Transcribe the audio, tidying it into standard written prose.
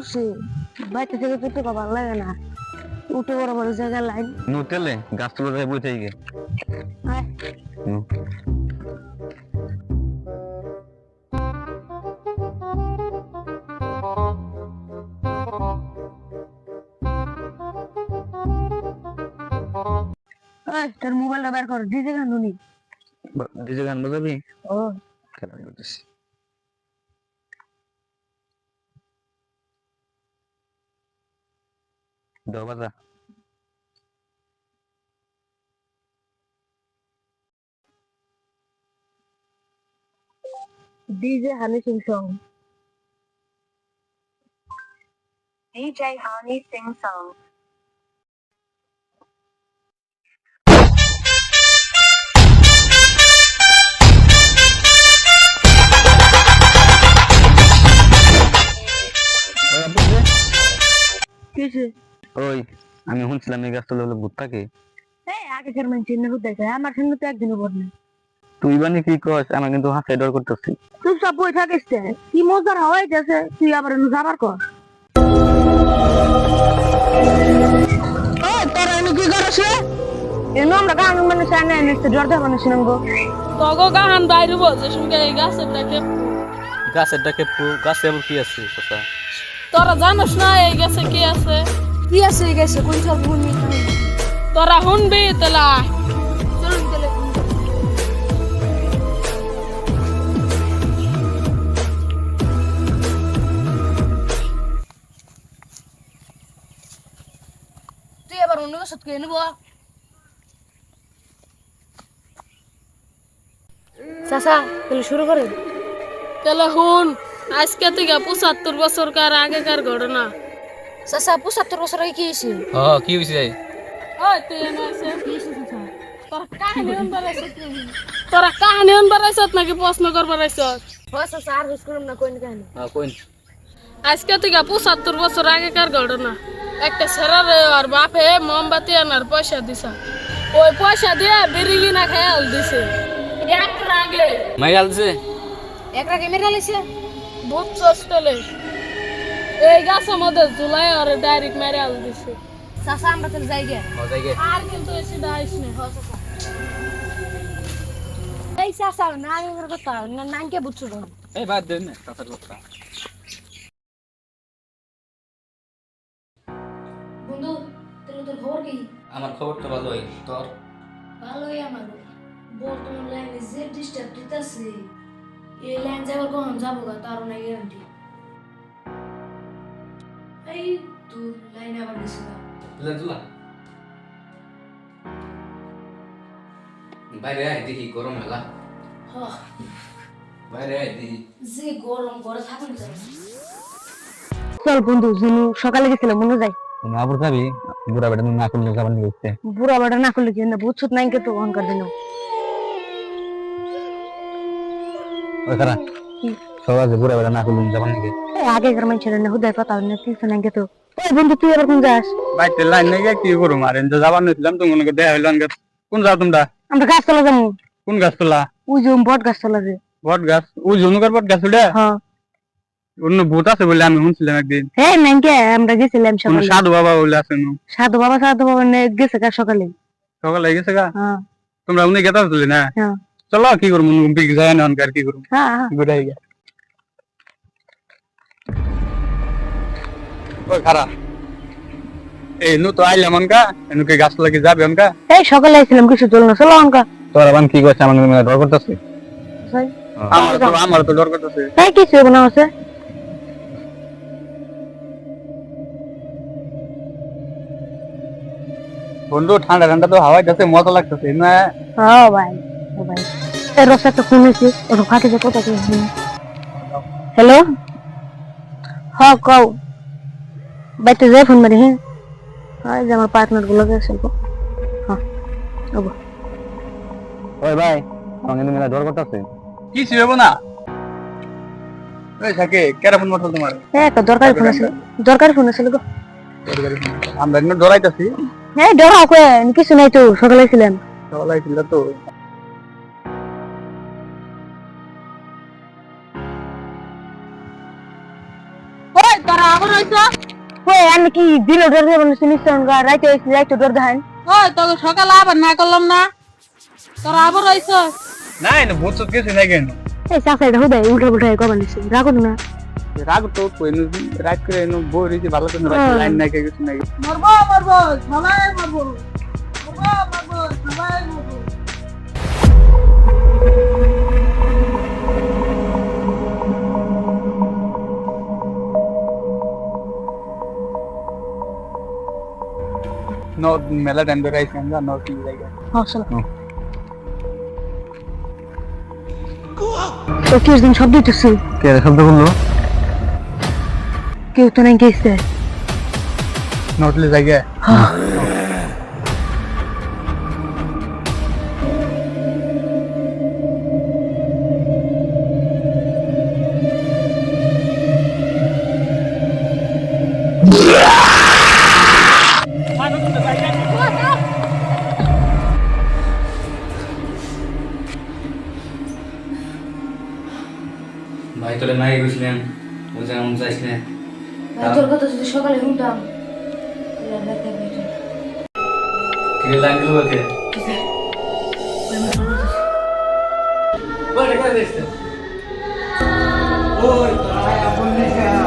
করছে বাইতে থেকে করতে ভালো লাগে না উঠে বড় বড় জায়গা লাইন নুতেলে গাছ তুলে যায় বই থেকে আয় তোর মোবাইলটা বের কর ডিজে গান শুনি ডিজে গান বাজাবি ও খেলা করতেছি দাও বাজা DJ Honey Singh song DJ Honey Sing Song. কিসে ওই আমি শুনছিলাম এই গাছ তুলে হলো ভূত থাকে এই আগেকার মানুষের না হুদ দেখে আমার সঙ্গে তো একদিনও পড়নি তুই বানি কি কস আমার কিন্তু হাতে ডর করতেছি তুই সব বই থাকিস কি মজার হওয়াই যাচ্ছে তুই আবার যাবার কর তোরা এনে কি করছ এনে আমরা গান মানে সামনে এনেছে জ্বর দেব না শুনব তগো গান বাইরে বলছে শুনকে এই গাছেরটাকে গাছে আবার কি আছে চাচা তোরা জানোস না এই গাছে কি আছে এই গাছে কোন সব শুনবি তোরা শুনবি তাহলে চলুন চলে তুই এবার অন্য গাছ কে নেব চাচা তাহলে শুরু করে তাহলে হুন আজকে থেকে 75 বছরকার আগেকার ঘটনা চাচা 75 বছর আগে কি হয়েছে কি হইছে ওই তুই এনে আছে তোরা কাহিনী আনবার আইছত নাকি প্রশ্ন করবার আইছত চাচা আর হুস করুন না কোন কাহিনী কোন আজকে থেকে 75 বছর আগেকার ঘটনা একটা ছেড়ার আর বাপে মোমবাতি আনার পয়সা দিছা ওই পয়সা দিয়ে বিড়ি কিনা খেয়াল দিছে এক রাগে মাইরাল দিছে এক রাগে মেরে লাইছে ভূত চলে এই গাছের মধ্যে ঝুলাই আর ডাইরেক্ট মেরে আল দিছে চাচা আমরা তাহলে যাই গে আর কিন্তু এসে দাইস না এই চাচা না আমি কথা না নাকে বুঝছো এই বাদ দেন না চাচার কথা বন্ধু তাহলে তোর খবর কি আমার খবর তো ভালোই তোর ভালোই আমার বর্তমান লাইনে যে ডিস্টার্ব দিতেছে এই লাইন যাবার কখন যাবো গা তারও নাই গ্যারান্টি এই তোর লাইনে আবার গেছে গা তুলা বাইরে আয় দেখি গরম মেলা হ বাইরে আয় দেখি যে গরম ঘরে থাকুন যায় চল বন্ধু জিনু সকালে গেছিল মনে যায় তুমি আবার যাবি বুড়া বেটা না করলে যাবার নিয়ে গেছে বুড়া বাড়া না করলে কি না বুঝছত নাই কে তো অহংকার দিন ওই খারা সবাই বুড়া বেটা না করলে যাবার নিয়ে গেছে আগেকার মানুষের না হুদায় কথা না কিছু নাই কে তো ওই বন্ধু তুই এবার কোন যাস বাইতে লাইন নাই কি করুম আর এনজা যাবার নিছিলাম তো মনে করে দেয়া হইলো আনকে কোন যাও তোমরা আমরা গাছ তলা যাবো কোন গাছ তোলা ওই যে বট গাছ তলা যে বট গাছ ওই জনুকার বট গাছ ওটা হ্যাঁ অন্য ভূত আছে বলে আমি শুনছিলাম একদিন হ্যাঁ নাই কে আমরা গেছিলাম কোন সকালে সাধু বাবা বলে আছে সাধু বাবা গেছে গা সকালে সকালে গেছে গা হ্যাঁ তোমরা উনি গেতা তুলি না হ্যাঁ চলো কি করবো বিগ যায় না আর কি করবো হ্যাঁ হ্যাঁ বুড়াই গিয়া ওই খারা এই নু তো আইলাম অনকা এনুকে গাছ লাগি যাবে অনকা এই সকালে আইছিলাম কিছু চল না চলো অঙ্কা তোর আবার কি করছে আমার মেয়ে ডর করতেছে আমার তো ডর করতেছে এই কিছু না আছে বন্ধু ঠান্ডা ঠান্ডা তো হাওয়াই যাচ্ছে মজা লাগতেছে না হ্যাঁ ভাই ও ভাই এই রসা তো ফোন হয়েছে ওটা ফাটে যে কথা কি হ্যালো হ্যাঁ কও বাইতে যাই ফোন মারি হ্যাঁ হয় যে আমার পার্টনার গুলো গেছে হ্যাঁ ওগো ওই ভাই আমার কিন্তু মেলা ডর করতেছে কি ছিল না ওই থাকে কেরা ফোন মারছো তোমার হ্যাঁ একটা দরকারি ফোন আছে গো আমরা কিন্তু ডরাইতাছি হ্যাঁ ডরাও কই কিছু নাই তো সকালে ছিলাম সকালে ছিল তো ওই তোরা আবার হইছ কই আমি কি দিল ডর দেব না শুনিস গা রাইতে রাইতে ডর দেন ওই তোকে সকালে আবার না করলাম না তোরা আবার আইছো না এনে ভূত চুত কিছু নাই কেন এই চাচা এটা হুদাই উল্টা উল্টা কবার নিছে রাখো না রাগ তো কই রাত করে এনে বই রইছে ভালো করে লাইন নাই কিছু নাই মরবো মরবো সবাই মরবো মরবো সবাই মরবো নো মেলা টাইম ধরে আইছি আমরা নো কি লাগে হ্যাঁ চলো তো কি দিন শব্দ হইতেছে কে শব্দ বললো কেউ তো নাই গেছে নটলে জায়গা ভাই তোরে মাই গেছিলেন বুঝে এমন চাইছ না তোর কথা যদি সকালে শুনতাম কিরে লাগলো ওকে ওই রে কই দিছ ওই তাই আপন দেখা